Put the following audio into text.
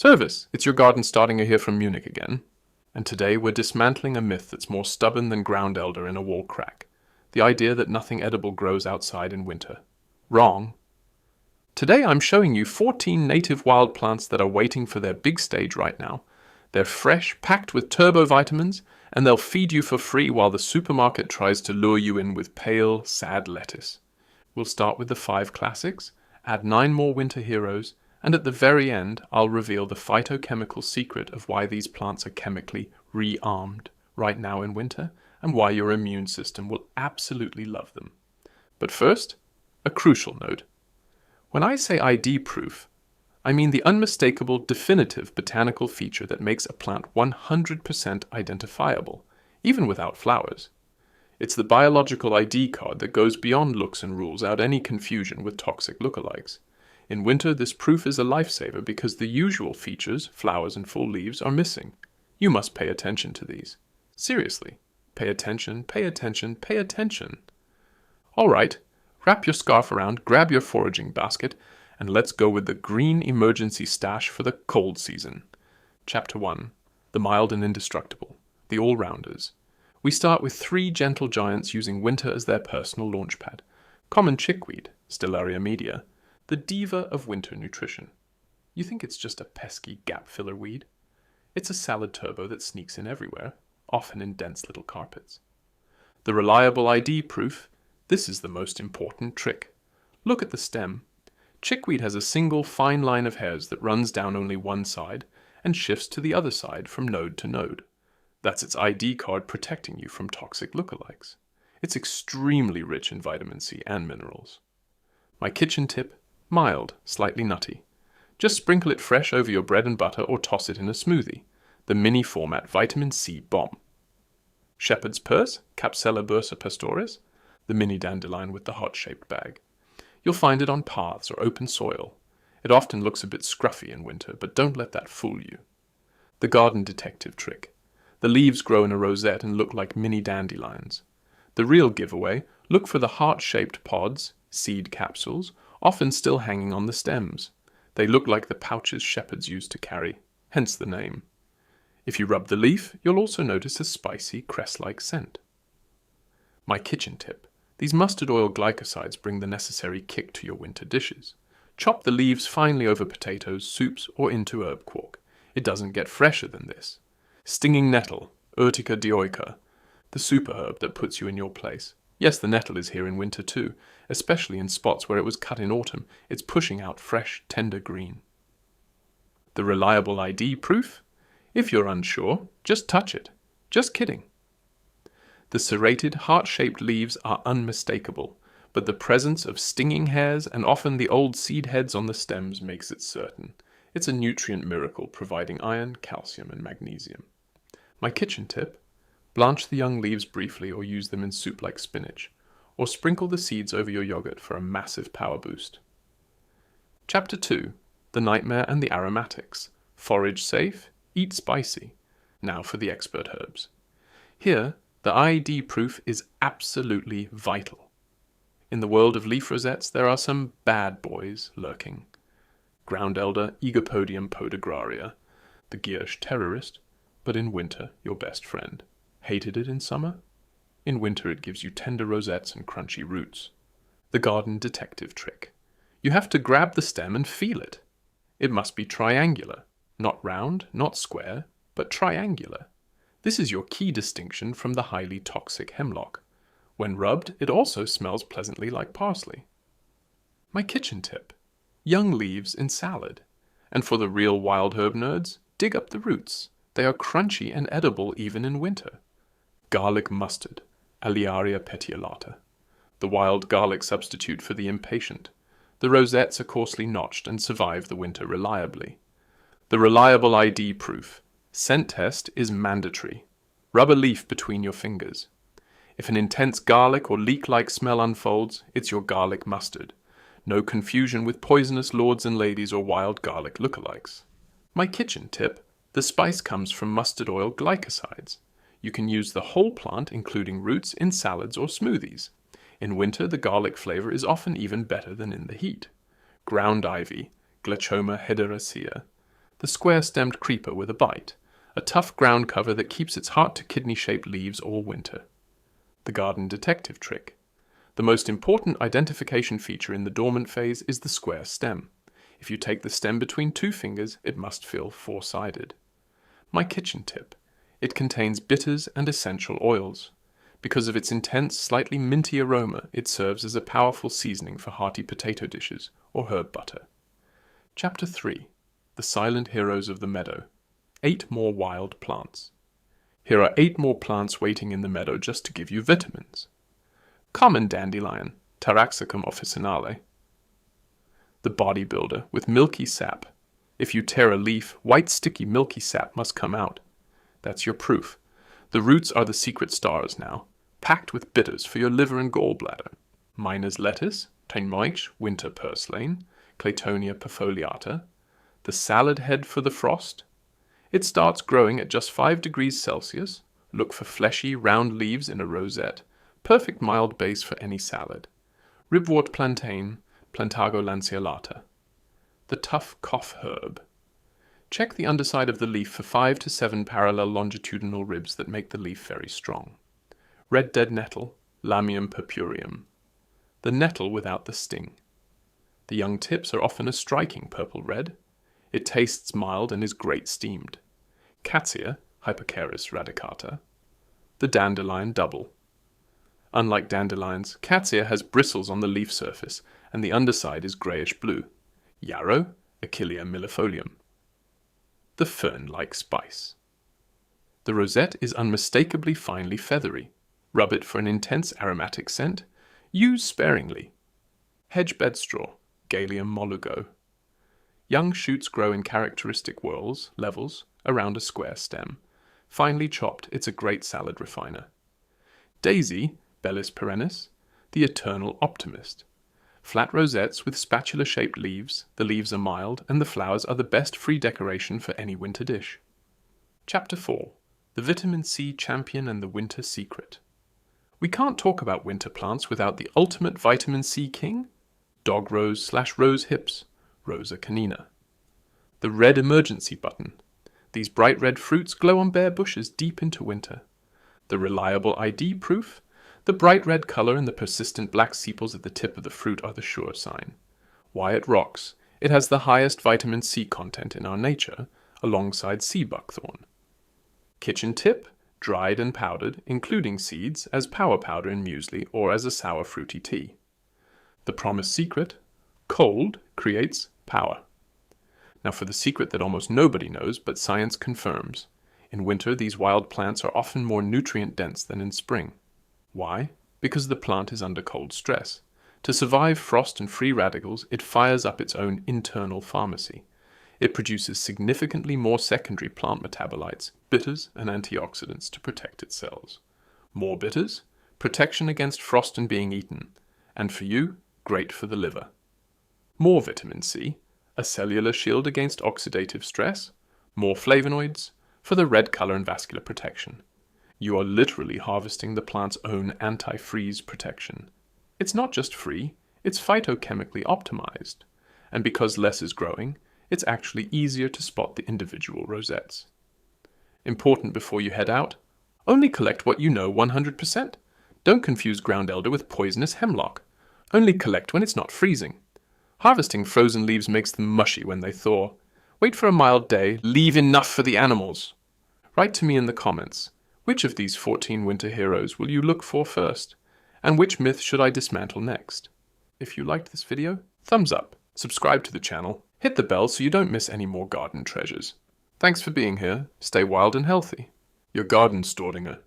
Servus, it's your Garten-Staudinger here from Munich again. And today we're dismantling a myth that's more stubborn than ground elder in a wall crack. The idea that nothing edible grows outside in winter. Wrong. Today I'm showing you 14 native wild plants that are waiting for their big stage right now. They're fresh, packed with turbo vitamins, and they'll feed you for free while the supermarket tries to lure you in with pale, sad lettuce. We'll start with the 5 classics, add 9 more winter heroes, and at the very end, I'll reveal the phytochemical secret of why these plants are chemically rearmed right now in winter, and why your immune system will absolutely love them. But first, a crucial note. When I say ID proof, I mean the unmistakable, definitive botanical feature that makes a plant 100% identifiable, even without flowers. It's the biological ID card that goes beyond looks and rules out any confusion with toxic lookalikes. In winter, this proof is a lifesaver because the usual features, flowers and full leaves, are missing. You must pay attention to these. Seriously. Pay attention, pay attention, pay attention. All right, wrap your scarf around, grab your foraging basket, and let's go with the green emergency stash for the cold season. Chapter 1. The mild and indestructible. The all-rounders. We start with 3 gentle giants using winter as their personal launchpad. Common chickweed, Stellaria media. The diva of winter nutrition. You think it's just a pesky gap-filler weed? It's a salad turbo that sneaks in everywhere, often in dense little carpets. The reliable ID proof, this is the most important trick. Look at the stem. Chickweed has a single fine line of hairs that runs down only one side and shifts to the other side from node to node. That's its ID card protecting you from toxic lookalikes. It's extremely rich in vitamin C and minerals. My kitchen tip: mild, slightly nutty. Just sprinkle it fresh over your bread and butter or toss it in a smoothie. The mini format vitamin C bomb. Shepherd's purse, Capsella bursa pastoris, the mini dandelion with the heart-shaped bag. You'll find it on paths or open soil. It often looks a bit scruffy in winter, but don't let that fool you. The garden detective trick. The leaves grow in a rosette and look like mini dandelions. The real giveaway: look for the heart-shaped pods, seed capsules, often still hanging on the stems. They look like the pouches shepherds used to carry, hence the name. If you rub the leaf, you'll also notice a spicy, cress-like scent. My kitchen tip. These mustard oil glycosides bring the necessary kick to your winter dishes. Chop the leaves finely over potatoes, soups, or into herb quark. It doesn't get fresher than this. Stinging nettle, Urtica dioica, the super herb that puts you in your place. Yes, the nettle is here in winter too, especially in spots where it was cut in autumn. It's pushing out fresh, tender green. The reliable ID proof? If you're unsure, just touch it. Just kidding. The serrated, heart-shaped leaves are unmistakable, but the presence of stinging hairs and often the old seed heads on the stems makes it certain. It's a nutrient miracle providing iron, calcium, and magnesium. My kitchen tip: blanch the young leaves briefly or use them in soup like spinach, or sprinkle the seeds over your yogurt for a massive power boost. Chapter 2. The Nightmare and the Aromatics. Forage safe, eat spicy. Now for the expert herbs. Here, the ID proof is absolutely vital. In the world of leaf rosettes, there are some bad boys lurking. Ground elder Egopodium podagraria, the Giersch terrorist, but in winter your best friend. Hated it in summer? In winter it gives you tender rosettes and crunchy roots. The garden detective trick. You have to grab the stem and feel it. It must be triangular. Not round, not square, but triangular. This is your key distinction from the highly toxic hemlock. When rubbed, it also smells pleasantly like parsley. My kitchen tip: young leaves in salad. And for the real wild herb nerds, dig up the roots. They are crunchy and edible even in winter. Garlic mustard, Aliaria petiolata. The wild garlic substitute for the impatient. The rosettes are coarsely notched and survive the winter reliably. The reliable ID proof. Scent test is mandatory. Rub a leaf between your fingers. If an intense garlic or leek-like smell unfolds, it's your garlic mustard. No confusion with poisonous lords and ladies or wild garlic lookalikes. My kitchen tip: the spice comes from mustard oil glycosides. You can use the whole plant, including roots, in salads or smoothies. In winter, the garlic flavor is often even better than in the heat. Ground ivy, Glechoma hederacea. The square-stemmed creeper with a bite, a tough ground cover that keeps its heart-to-kidney-shaped leaves all winter. The garden detective trick. The most important identification feature in the dormant phase is the square stem. If you take the stem between 2 fingers, it must feel 4-sided. My kitchen tip. It contains bitters and essential oils. Because of its intense, slightly minty aroma, it serves as a powerful seasoning for hearty potato dishes or herb butter. Chapter 3. The Silent Heroes of the Meadow. 8 more wild plants. Here are 8 more plants waiting in the meadow just to give you vitamins. Common dandelion, Taraxacum officinale. The bodybuilder with milky sap. If you tear a leaf, white sticky milky sap must come out. That's your proof. The roots are the secret stars now, packed with bitters for your liver and gallbladder. Miner's lettuce, Teinmoich winter purslane, Claytonia perfoliata. The salad head for the frost. It starts growing at just 5 degrees Celsius. Look for fleshy, round leaves in a rosette. Perfect mild base for any salad. Ribwort Plantain, Plantago lanceolata. The tough cough herb. Check the underside of the leaf for 5 to 7 parallel longitudinal ribs that make the leaf very strong. Red Dead-Nettle, Lamium purpureum. The nettle without the sting. The young tips are often a striking purple-red. It tastes mild and is great steamed. Cassia, Hypercharis radicata. The dandelion double. Unlike dandelions, Cassia has bristles on the leaf surface, and the underside is greyish-blue. Yarrow, Achillea millefolium. The fern-like spice. The rosette is unmistakably finely feathery. Rub it for an intense aromatic scent. Use sparingly. Hedge Bedstraw, Galium molugo. Young shoots grow in characteristic levels, around a square stem. Finely chopped, it's a great salad refiner. Daisy, Bellis perennis, the eternal optimist. Flat rosettes with spatula-shaped leaves, the leaves are mild, and the flowers are the best free decoration for any winter dish. Chapter 4. The Vitamin C Champion and the Winter Secret. We can't talk about winter plants without the ultimate vitamin C king, dog rose/rose hips, Rosa canina. The red emergency button. These bright red fruits glow on bare bushes deep into winter. The reliable ID proof. The bright red color and the persistent black sepals at the tip of the fruit are the sure sign. Why it rocks. It has the highest vitamin C content in our nature, alongside sea buckthorn. Kitchen tip, dried and powdered, including seeds, as power powder in muesli or as a sour fruity tea. The promised secret, cold creates power. Now for the secret that almost nobody knows, but science confirms. In winter, these wild plants are often more nutrient-dense than in spring. Why? Because the plant is under cold stress. To survive frost and free radicals, it fires up its own internal pharmacy. It produces significantly more secondary plant metabolites, bitters and antioxidants to protect its cells. More bitters, protection against frost and being eaten, and for you, great for the liver. More vitamin C, a cellular shield against oxidative stress, more flavonoids, for the red color and vascular protection. You are literally harvesting the plant's own anti-freeze protection. It's not just free, it's phytochemically optimized. And because less is growing, it's actually easier to spot the individual rosettes. Important before you head out, only collect what you know 100%. Don't confuse ground elder with poisonous hemlock. Only collect when it's not freezing. Harvesting frozen leaves makes them mushy when they thaw. Wait for a mild day, leave enough for the animals. Write to me in the comments. Which of these 14 winter heroes will you look for first? And which myth should I dismantle next? If you liked this video, thumbs up, subscribe to the channel, hit the bell so you don't miss any more garden treasures. Thanks for being here, stay wild and healthy. Your Garten-Staudinger.